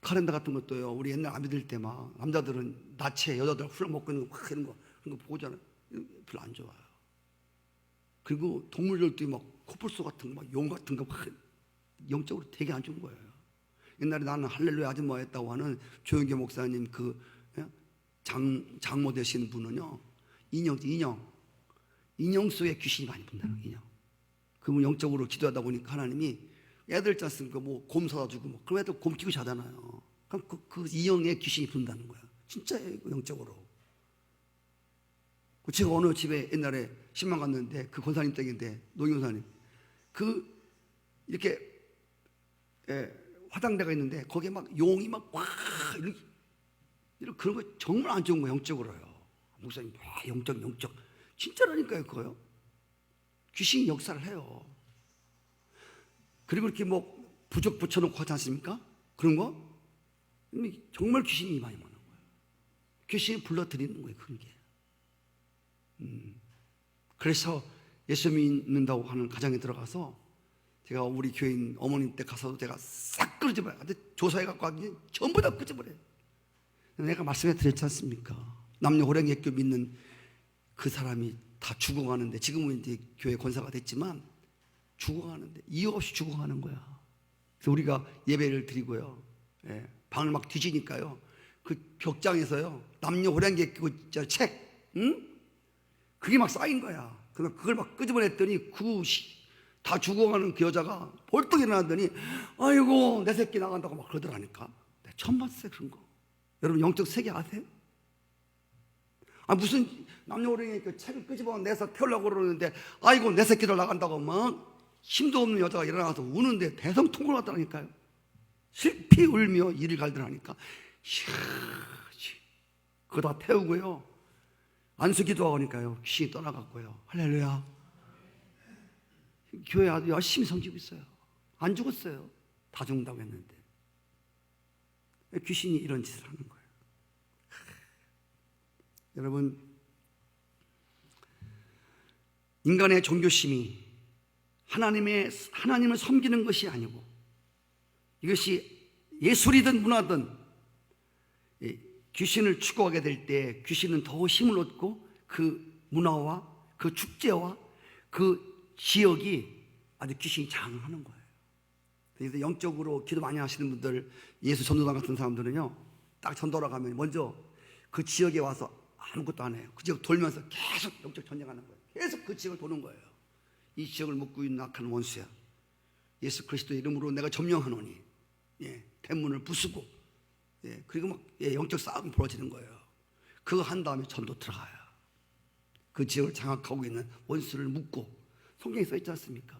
카렌다 같은 것도요, 우리 옛날 아미 들 때 막 남자들은 나체, 여자들 술 먹고 있는 거 막 이런 거 보잖아요. 별로 안 좋아요. 그리고 동물들도 막 코뿔소 같은 거, 막 용 같은 거 막 영적으로 되게 안 좋은 거예요. 옛날에 나는 할렐루야 아줌마 했다고 하는 조영교 목사님 장모 되시는 분은요, 인형 속에 귀신이 많이 분다는 인형. 그분 영적으로 기도하다 보니까 하나님이 애들 있지 않습니까? 뭐 곰 사다 주고 뭐 그럼 애들 곰 끼고 자잖아요. 그럼 그 인형에 귀신이 분다는 거야. 진짜예요, 영적으로. 제가 어느 집에 옛날에 신방 갔는데 그 권사님 댁인데 노인 권사님 이렇게 화장대가 있는데 거기에 막 용이 막 와 그런 거 정말 안 좋은 거 영적으로요. 목사님 영적 진짜라니까요. 그거요. 귀신이 역사를 해요. 그리고 이렇게 뭐 부적 붙여놓고 하지 않습니까? 그런 거 정말 귀신이 많이 많은 거예요. 귀신이 불러들이는 거예요. 그런 게. 그래서 예수 믿는다고 하는 가정에 들어가서 제가 우리 교인 어머님 때 가서도 제가 싹 끄집어요. 조사해 갖고 왔더니 전부 다 끄집어요. 내가 말씀해 드렸지 않습니까? 남녀 호랭이교 믿는 그 사람이 다 죽어가는데, 지금은 이제 교회 권사가 됐지만 죽어가는데, 이유 없이 죽어가는 거야. 그래서 우리가 예배를 드리고요, 방을 막 뒤지니까요, 그 벽장에서요 남녀 호랭이교 책, 그게 막 쌓인 거야. 그래서 그걸 막 끄집어냈더니 다 죽어가는 그 여자가 벌떡 일어나더니 아이고 내 새끼 나간다고 막 그러더라니까. 내가 처음 봤어요 그런 거. 여러분 영적 세계 아세요? 무슨 남녀호랭이 그 책을 끄집어내서 태우려고 그러는데 아이고 내 새끼들 나간다고 막 힘도 없는 여자가 일어나서 우는데 대성통곡을 하더라니까요. 슬피 울며 이를 갈더라니까. 그거 다 태우고요, 안수기도 하니까요 귀신이 떠나갔고요. 할렐루야. 교회 아주 열심히 섬기고 있어요. 안 죽었어요. 다 죽는다고 했는데. 귀신이 이런 짓을 하는 거예요. 여러분, 인간의 종교심이 하나님을 섬기는 것이 아니고, 이것이 예술이든 문화든 귀신을 추구하게 될 때 귀신은 더 힘을 얻고 그 문화와 그 축제와 그 지역이 아주 귀신이 장하는 거예요. 그래서 영적으로 기도 많이 하시는 분들, 예수 전도단 같은 사람들은요, 딱 전도하러 가면 먼저 그 지역에 와서 아무것도 안 해요. 그 지역 돌면서 계속 영적 전쟁하는 거예요. 계속 그 지역을 도는 거예요. 이 지역을 묶고 있는 악한 원수야, 예수 그리스도의 이름으로 내가 점령하노니, 대문을 부수고, 그리고 막 영적 싸움이 벌어지는 거예요. 그거 한 다음에 전도 들어가요. 그 지역을 장악하고 있는 원수를 묶고, 성경에 써 있지 않습니까?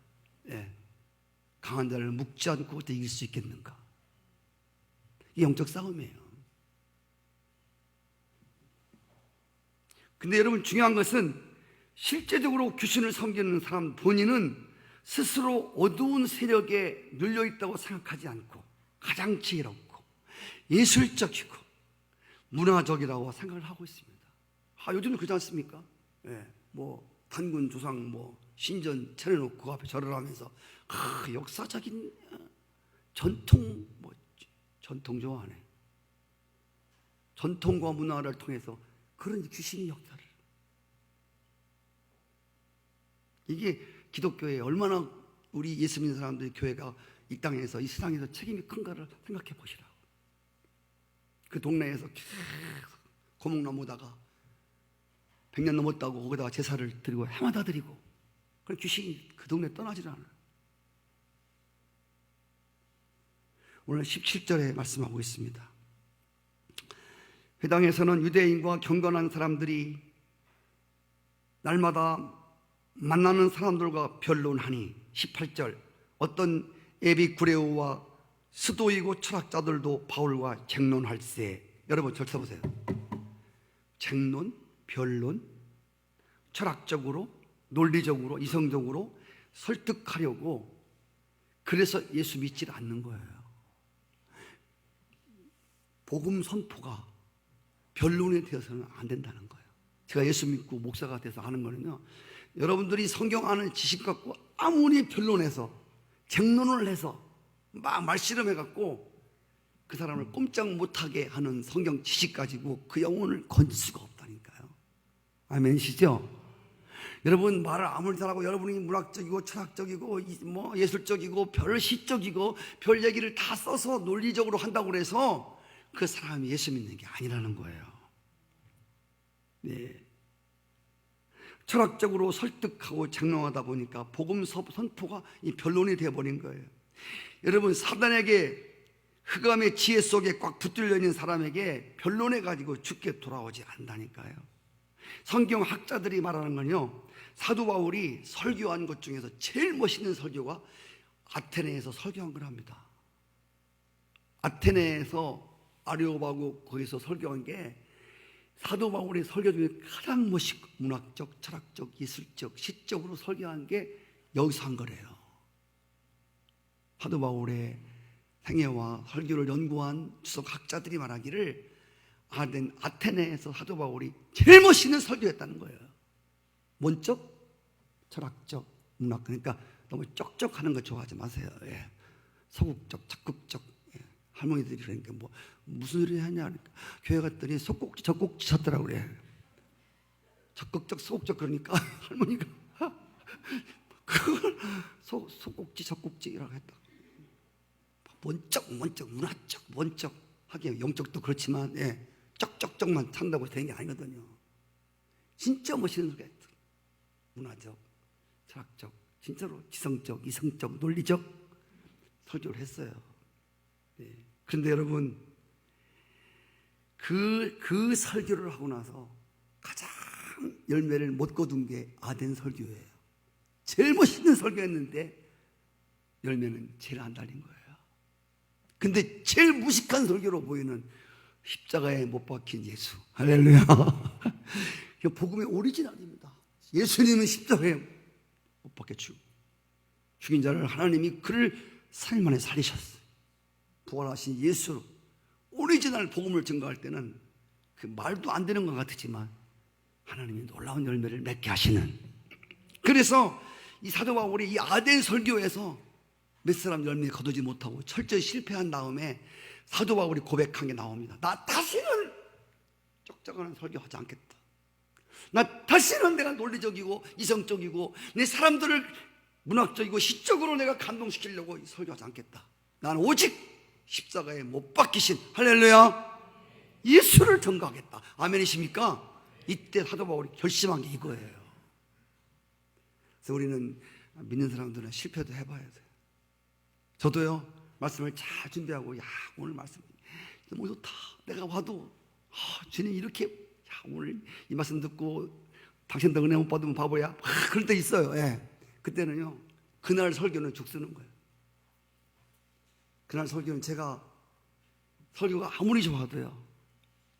강한 자를 묶지 않고 어떻게 이길 수 있겠는가? 이게 영적 싸움이에요. 근데 여러분, 중요한 것은 실제적으로 귀신을 섬기는 사람 본인은 스스로 어두운 세력에 눌려있다고 생각하지 않고 가장 지혜롭고 예술적이고 문화적이라고 생각을 하고 있습니다. 요즘은 그렇지 않습니까? 뭐 단군 조상 뭐 신전 차려놓고 그 앞에 절을 하면서 역사적인 전통 좋아하네. 전통과 문화를 통해서 그런 귀신의 역사를, 이게 기독교에 얼마나 우리 예수 믿는 사람들의 교회가 이 땅에서, 이 세상에서 책임이 큰가를 생각해 보시라고. 그 동네에서 계속 고목나무다가 100년 넘었다고 거기다가 제사를 드리고 해마다 드리고, 그럼 귀신이 그 동네 떠나질 않아요. 오늘 17절에 말씀하고 있습니다. 회당에서는 유대인과 경건한 사람들이 날마다 만나는 사람들과 변론하니, 18절, 어떤 에비구레오와 스도이고 철학자들도 바울과 쟁론할세. 여러분 절 써보세요. 쟁론, 변론, 철학적으로, 논리적으로, 이성적으로 설득하려고, 그래서 예수 믿지 않는 거예요. 복음 선포가 변론이 되어서는 안 된다는 거예요. 제가 예수 믿고 목사가 돼서 하는 거는요, 여러분들이 성경 아는 지식 갖고 아무리 변론해서 쟁론을 해서 막 말씨름해 갖고 그 사람을 꼼짝 못하게 하는 성경 지식 가지고 그 영혼을 건질 수가 없다니까요. 아멘이시죠? 여러분 말을 아무리 잘하고 여러분이 문학적이고 철학적이고 뭐 예술적이고 별 시적이고 별 얘기를 다 써서 논리적으로 한다고 해서 그 사람이 예수 믿는 게 아니라는 거예요. 철학적으로 설득하고 장롱하다 보니까 복음 선포가 이 변론이 되어버린 거예요. 여러분, 사단에게 흑암의 지혜 속에 꽉 붙들려 있는 사람에게 변론해가지고 죽게 돌아오지 않다니까요. 성경 학자들이 말하는 건요, 사도 바울이 설교한 것 중에서 제일 멋있는 설교가 아테네에서 설교한 거랍니다. 아테네에서 아레오바고 거기서 설교한 게 사도 바울의 설교 중에 가장 멋있고 문학적, 철학적, 예술적, 시적으로 설교한 게 여기서 한 거래요. 사도 바울의 생애와 설교를 연구한 주석학자들이 말하기를 아테네에서 사도 바울이 제일 멋있는 설교했다는 거예요. 원적, 철학적, 문학. 그러니까 너무 쩍쩍하는 거 좋아하지 마세요. 예. 소극적, 적극적. 예. 할머니들이 그러니까 뭐 무슨 소리 하냐 그러니까 교회 갔더니 속꼭지 적꼭지 쳤더라고 그래. 적극적, 소극적. 그러니까 할머니가 그걸 속꼭지, 적꼭지라고 했다. 원적, 문화적, 원적. 하긴 영적도 그렇지만 예. 쩍쩍쩍만 찬다고 되는 게 아니거든요. 진짜 멋있는 소리 했어. 문화적, 철학적, 진짜로 지성적, 이성적, 논리적 설교를 했어요. 네. 그런데 여러분, 그 설교를 하고 나서 가장 열매를 못 거둔 게 아덴 설교예요. 제일 멋있는 설교였는데 열매는 제일 안 달린 거예요. 근데 제일 무식한 설교로 보이는 십자가에 못 박힌 예수. 할렐루야. 복음의 오리지널입니다. 예수님은 십자가에 못 박혀 죽인 자를 하나님이 그를 3일 만에 살리셨어요. 부활하신 예수 오리지널 복음을 증거할 때는 그 말도 안 되는 것 같지만 하나님이 놀라운 열매를 맺게 하시는. 그래서 이 사도 바울이 이 아덴 설교에서 몇 사람 열매 거두지 못하고 철저히 실패한 다음에 사도 바울이 고백한 게 나옵니다. 나 다시는 쩍쩍하는 설교하지 않겠다. 나 다시는 내가 논리적이고 이성적이고 내 사람들을 문학적이고 시적으로 내가 감동시키려고 설교하지 않겠다. 나는 오직 십자가에 못 박히신 할렐루야 예수를 전가하겠다. 아멘이십니까? 이때 사도 바울이 결심한 게 이거예요. 그래서 우리는 믿는 사람들은 실패도 해봐야 돼요. 저도요 말씀을 잘 준비하고 야 오늘 말씀 너무 좋다. 내가 와도 주님 이렇게 오늘 이 말씀 듣고 당신도 은혜 못 받으면 바보야. 그럴 때 있어요. 예. 그때는요 그날 설교는 죽 쓰는 거예요. 그날 설교는 제가 설교가 아무리 좋아도요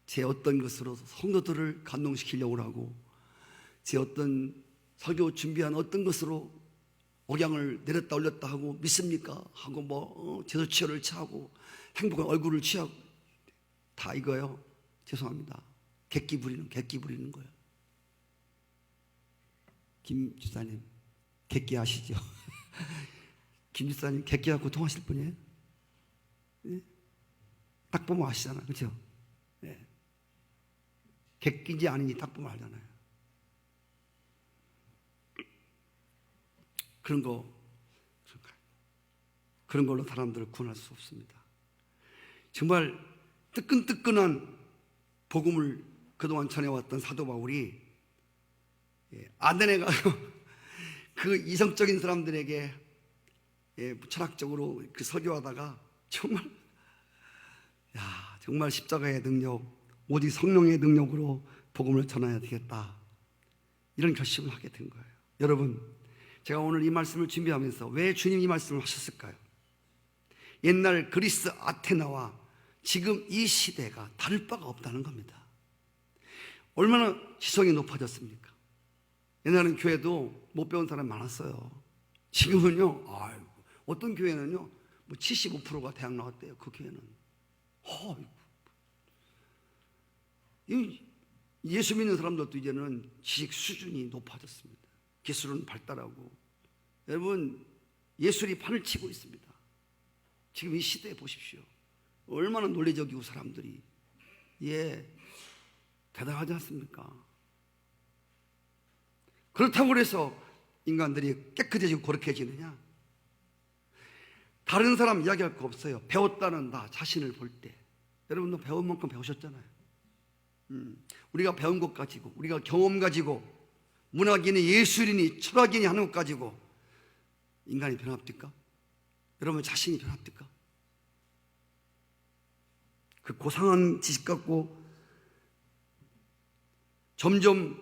제 어떤 것으로 성도들을 감동시키려고 하고 제 어떤 설교 준비한 어떤 것으로 억양을 내렸다 올렸다 하고 믿습니까? 하고 뭐 제도치열을 취하고 행복한 얼굴을 취하고 다 이거요. 죄송합니다. 객기 부리는 거예요. 김 주사님 객기 아시죠? 김 주사님 객기하고 통하실 분이에요? 네? 딱 보면 아시잖아요. 그렇죠? 네. 객기인지 아닌지 딱 보면 알잖아요. 그런 걸로 사람들을 구원할 수 없습니다. 정말 뜨끈뜨끈한 복음을 그동안 전해왔던 사도 바울이 아덴에 가서 그 이성적인 사람들에게 철학적으로 그 설교하다가 정말 십자가의 능력, 오직 성령의 능력으로 복음을 전해야 되겠다. 이런 결심을 하게 된 거예요. 여러분, 제가 오늘 이 말씀을 준비하면서 왜 주님 이 말씀을 하셨을까요? 옛날 그리스 아테나와 지금 이 시대가 다를 바가 없다는 겁니다. 얼마나 지성이 높아졌습니까? 옛날엔 교회도 못 배운 사람이 많았어요. 지금은요, 어떤 교회는요, 뭐 75%가 대학 나왔대요. 그 교회는. 예수 믿는 사람들도 이제는 지식 수준이 높아졌습니다. 기술은 발달하고. 여러분, 예술이 판을 치고 있습니다. 지금 이 시대에 보십시오. 얼마나 논리적이고 사람들이. 대단하지 않습니까? 그렇다고 해서 인간들이 깨끗해지고 거룩해지느냐? 다른 사람 이야기할 거 없어요. 배웠다는 나 자신을 볼 때. 여러분도 배운 만큼 배우셨잖아요. 우리가 배운 것 가지고, 우리가 경험 가지고, 문학인이 예술인이 철학인이 하는 것 가지고 인간이 변합니까? 여러분 자신이 변합니까? 그 고상한 지식 갖고 점점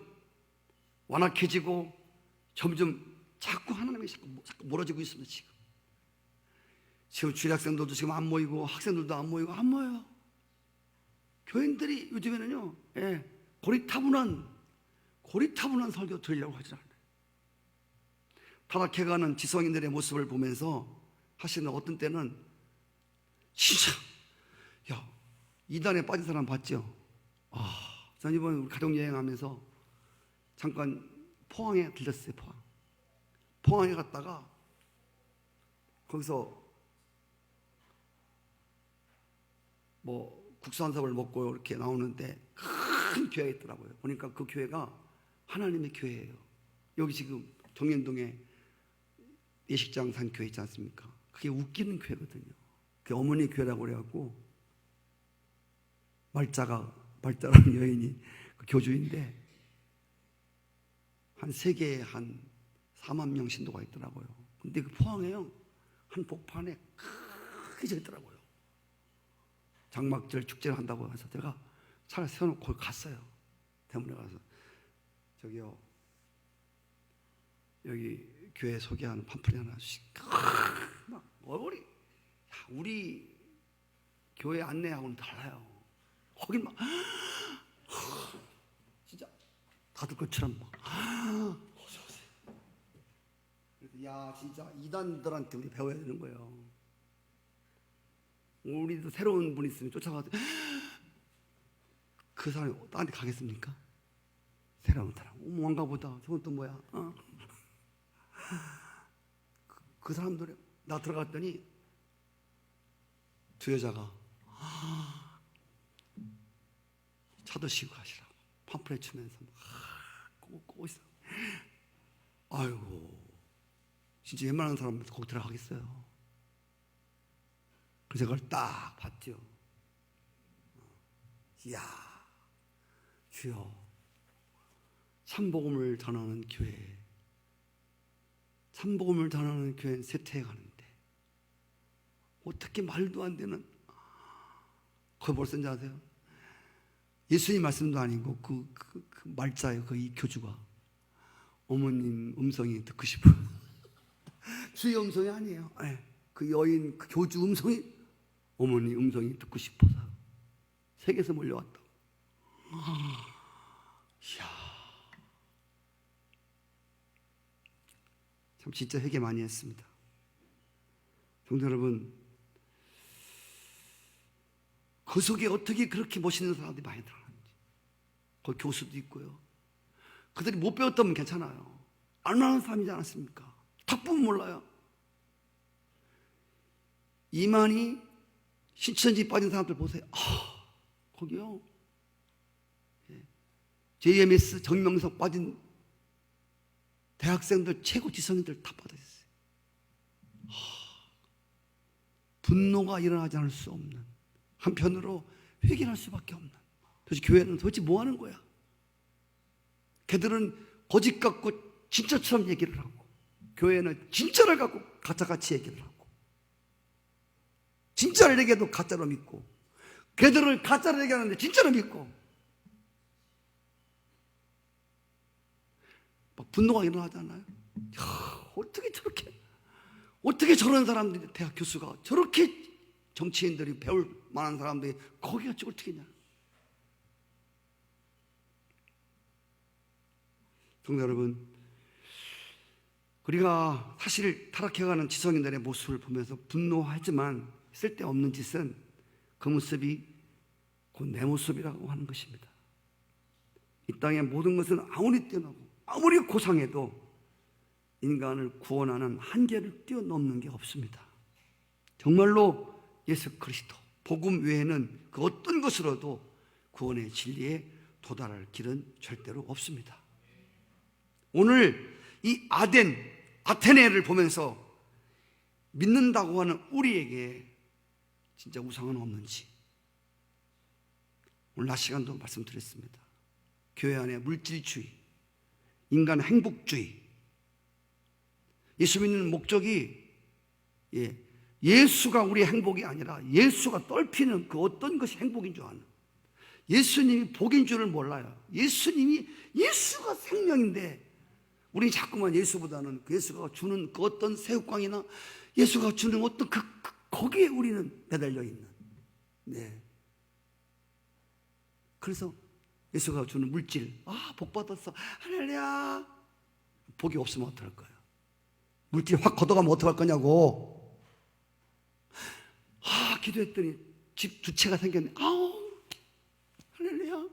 완악해지고 점점 자꾸 하나님이 자꾸 멀어지고 있습니다. 지금 주일 학생들도 지금 안 모이고 학생들도 안 모이고 안 모여요. 교인들이 요즘에는요, 고리타분한 설교 들으려고 하지 않아요. 타락해가는 지성인들의 모습을 보면서 하시는 어떤 때는 진짜, 야, 이단에 빠진 사람 봤죠? 전 이번에 가족여행하면서 잠깐 포항에 들렸어요. 포항에 갔다가 거기서 뭐 국수한섭을 먹고 이렇게 나오는데 큰 교회가 있더라고요. 보니까 그 교회가 하나님의 교회예요. 여기 지금 정연동에 예식장 산 교회 있지 않습니까? 그게 웃기는 교회거든요. 그게 어머니 교회라고 그래갖고 말자라는 여인이 그 교주인데 한 세계에 한 4만 명 신도가 있더라고요. 근데 그 포항에요, 한 복판에 크게 져 있더라고요. 장막절 축제를 한다고 해서 제가 차를 세워놓고 거기 갔어요. 대문에 가서 저기요, 여기 교회 소개하는 팜플렛 하나 주시고 막 얼굴이 우리 교회 안내하고는 달라요. 거긴 막 진짜 다들 것처럼 막 그래서 야, 진짜 이단들한테 우리 배워야 되는 거예요. 우리도 새로운 분 있으면 쫓아가서 그 사람이 나한테 가겠습니까? 새로운 사람, 뭔가 보다 저건 또 뭐야? 그 사람들이 나 들어갔더니 두 여자가 차 드시고 가시라고 팜플렛 치면서 꼬고 있어. 아이고, 진짜 웬만한 사람들 거기 들어가겠어요. 그래서 그걸 딱 봤죠. 이야, 주여, 참복음을 전하는 교회, 참복음을 전하는 교회는 쇠퇴해 가는데 어떻게 말도 안 되는, 그거 벌써인지 아세요? 예수님 말씀도 아니고 그 말자예요. 이 교주가 어머님 음성이 듣고 싶어. 주의 음성이 아니에요. 그 여인, 그 교주 음성이 어머니 음성이 듣고 싶어서 세계에서 몰려왔다. 이야, 참 진짜 회개 많이 했습니다. 성도 여러분, 그 속에 어떻게 그렇게 멋있는 사람들이 많이 들어가는지. 거기 교수도 있고요. 그들이 못 배웠다면 괜찮아요. 알만한 사람이지 않았습니까? 탁 보면 몰라요. 이만희 신천지 빠진 사람들 보세요. 거기요, JMS 정명석 빠진 대학생들, 최고 지성인들 다 빠졌어요. 분노가 일어나지 않을 수 없는, 한편으로 회개할 수밖에 없는. 도대체 교회는 도대체 뭐 하는 거야? 걔들은 거짓 갖고 진짜처럼 얘기를 하고, 교회는 진짜를 갖고 가짜같이 얘기를 하고, 진짜를 얘기해도 가짜로 믿고, 걔들은 가짜를 얘기하는데 진짜로 믿고, 막 분노가 일어나잖아요. 어떻게 저런 사람들이, 대학 교수가 저렇게, 정치인들이 배울 만한 사람들이 거기가 어떻게 냐. 성도 여러분, 우리가 사실 타락해가는 지성인들의 모습을 보면서 분노하지만 쓸데없는 짓은 그 모습이 곧 내 모습이라고 하는 것입니다. 이 땅의 모든 것은 아무리 뛰어나고 아무리 고상해도 인간을 구원하는 한계를 뛰어넘는 게 없습니다. 정말로 예수 그리스도 복음 외에는 그 어떤 것으로도 구원의 진리에 도달할 길은 절대로 없습니다. 오늘 이 아테네를 보면서 믿는다고 하는 우리에게 진짜 우상은 없는지 오늘 낮 시간도 말씀드렸습니다. 교회 안에 물질주의, 인간 행복주의, 예수 믿는 목적이 예수가 우리의 행복이 아니라 예수가 떨피는 그 어떤 것이 행복인 줄 아는, 예수님이 복인 줄을 몰라요. 예수가 생명인데 우리 자꾸만 예수보다는 그 예수가 주는 그 어떤 새우깡이나 예수가 주는 어떤 거기에 우리는 매달려 있는. 그래서 예수가 주는 물질, 복 받았어, 할렐루야. 복이 없으면 어떡할 거예요? 물질 확 걷어가면 어떡할 거냐고. 기도했더니 집 두 채가 생겼네. 할렐루야.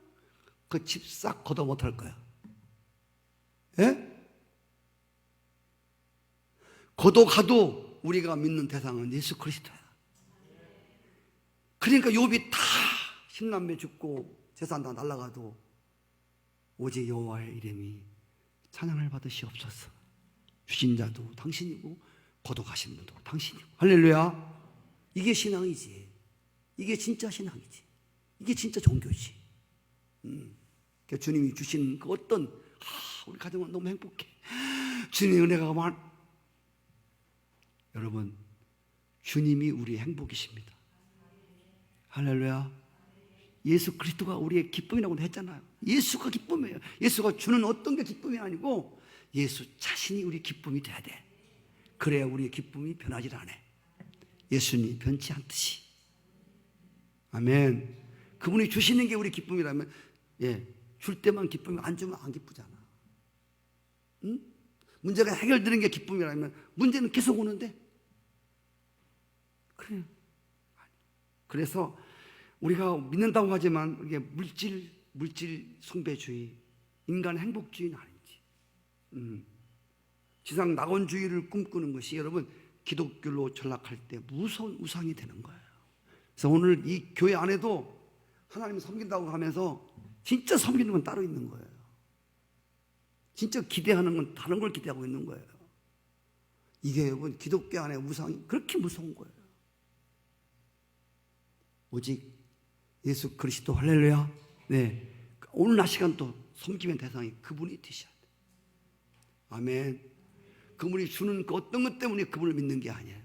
그 집 싹 걷어 못할 거야. 예? 걷어가도 우리가 믿는 대상은 예수 그리스도야. 그러니까 욥이 다 10남매 죽고 재산 다 날아가도 오직 여호와의 이름이 찬양을 받으시옵소서. 주신 자도 당신이고 걷어가신 분도 당신이고. 할렐루야. 이게 신앙이지. 이게 진짜 신앙이지. 이게 진짜 종교지. 그러니까 주님이 주신 그 어떤 우리 가정은 너무 행복해. 주님의 은혜가 여러분, 주님이 우리의 행복이십니다. 할렐루야. 예수 그리스도가 우리의 기쁨이라고 했잖아요. 예수가 기쁨이에요. 예수가 주는 어떤 게 기쁨이 아니고 예수 자신이 우리 기쁨이 돼야 돼. 그래야 우리의 기쁨이 변하지 않아. 예수님이 변치 않듯이. 아멘. 그분이 주시는 게 우리 기쁨이라면, 줄 때만 기쁨이, 안 주면 안 기쁘잖아. 응? 문제가 해결되는 게 기쁨이라면 문제는 계속 오는데. 그래요. 그래서 우리가 믿는다고 하지만 이게 물질 숭배주의, 인간 행복주의는 아니지. 지상 낙원주의를 꿈꾸는 것이 여러분 기독교로 전락할 때 무서운 우상이 되는 거예요. 그래서 오늘 이 교회 안에도 하나님을 섬긴다고 하면서 진짜 섬기는 건 따로 있는 거예요. 진짜 기대하는 건 다른 걸 기대하고 있는 거예요. 이게 여러분 기독교 안에 우상이 그렇게 무서운 거예요. 오직 예수 그리스도. 할렐루야. 네, 오늘 낮 시간 또 섬김의 대상이 그분이 되셔야 돼. 아멘. 그분이 주는 그 어떤 것 때문에 그분을 믿는 게 아니에요.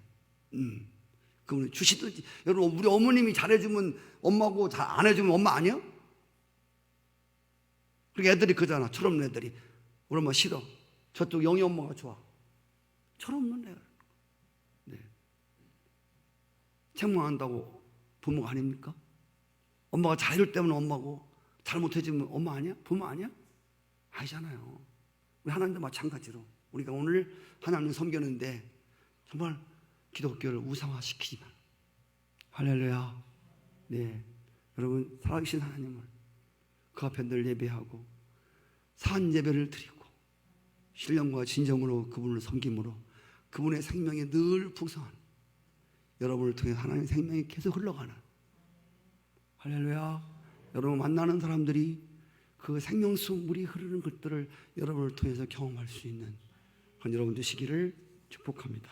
그분이 주시든지. 여러분, 우리 어머님이 잘해주면 엄마고 잘 안 해주면 엄마 아니야? 그렇게 애들이 그러잖아. 철없는 애들이. 우리 엄마 싫어. 저쪽 영희 엄마가 좋아. 철없는 애들. 네. 책망한다고 부모가 아닙니까? 엄마가 잘해줄 때면 엄마고 잘못해주면 엄마 아니야? 부모 아니야? 아니잖아요. 우리 하나님도 마찬가지로 우리가 오늘 하나님을 섬겼는데 정말 기독교를 우상화시키지만, 할렐루야. 네, 여러분 살아계신 하나님을 그 앞에 늘 예배하고 산 예배를 드리고 신령과 진정으로 그분을 섬김으로 그분의 생명이 늘 풍성한, 여러분을 통해 하나님의 생명이 계속 흘러가는, 할렐루야. 여러분 만나는 사람들이 그 생명수 물이 흐르는 것들을 여러분을 통해서 경험할 수 있는 그런 여러분 되시기를 축복합니다.